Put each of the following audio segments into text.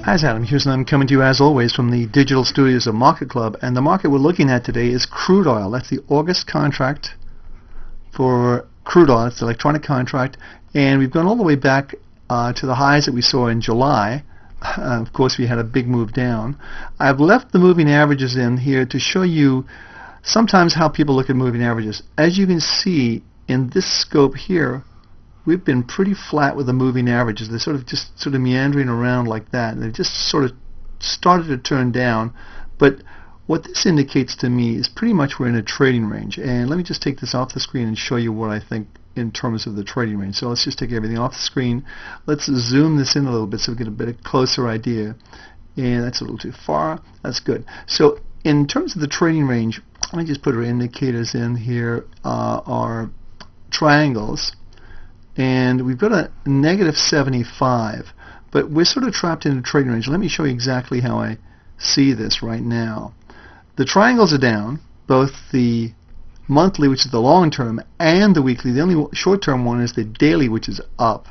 Hi, it's Adam Hewison. I'm coming to you as always from the digital studios of MarketClub, and the market we're looking at today is crude oil. That's the August contract for crude oil. It's the electronic contract, and we've gone all the way back to the highs that we saw in July. Of course, we had a big move down. I've left the moving averages in here to show you sometimes how people look at moving averages. As you can see in this scope here, we've been pretty flat with the moving averages. They're sort of meandering around like that. And they just sort of started to turn down. But what this indicates to me is pretty much we're in a trading range. And let me just take this off the screen and show you what I think in terms of the trading range. So let's just take everything off the screen. Let's zoom this in a little bit so we get a bit closer idea. And that's a little too far. That's good. So in terms of the trading range, let me just put our indicators in here, our triangles. And we've got a negative 75, but we're sort of trapped in a trading range. Let me show you exactly how I see this right now. The triangles are down, both the monthly, which is the long term, and the weekly. The only short term one is the daily, which is up.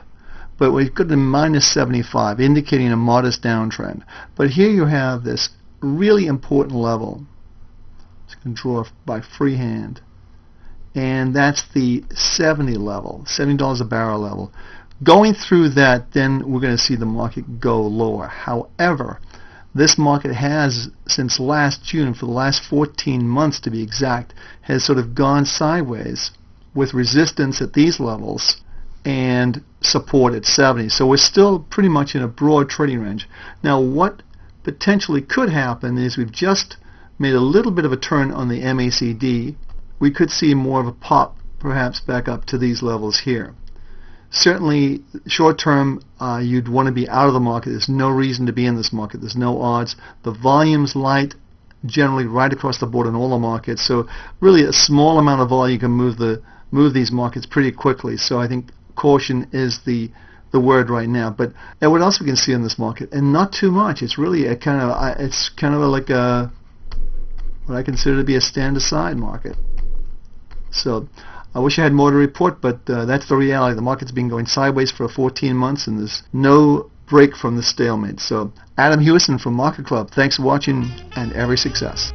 But we've got a minus 75, indicating a modest downtrend. But here you have this really important level. Just going to draw by freehand. And that's the 70 level, $70 a barrel level. Going through that, then we're going to see the market go lower. However, this market has, since last June, for the last 14 months to be exact, has sort of gone sideways with resistance at these levels and support at 70. So we're still pretty much in a broad trading range. Now, what potentially could happen is we've just made a little bit of a turn on the MACD. We could see more of a pop, perhaps back up to these levels here. Certainly, short term, you'd want to be out of the market. There's no reason to be in this market. There's no odds. The volume's light, generally right across the board in all the markets. So really, a small amount of volume can move these markets pretty quickly. So I think caution is the word right now. But what else we can see in this market? And not too much. It's really a kind of like a what I consider to be a stand-aside market. So I wish I had more to report, but that's the reality. The market's been going sideways for 14 months, and there's no break from the stalemate. So Adam Hewison from MarketClub, thanks for watching, and every success.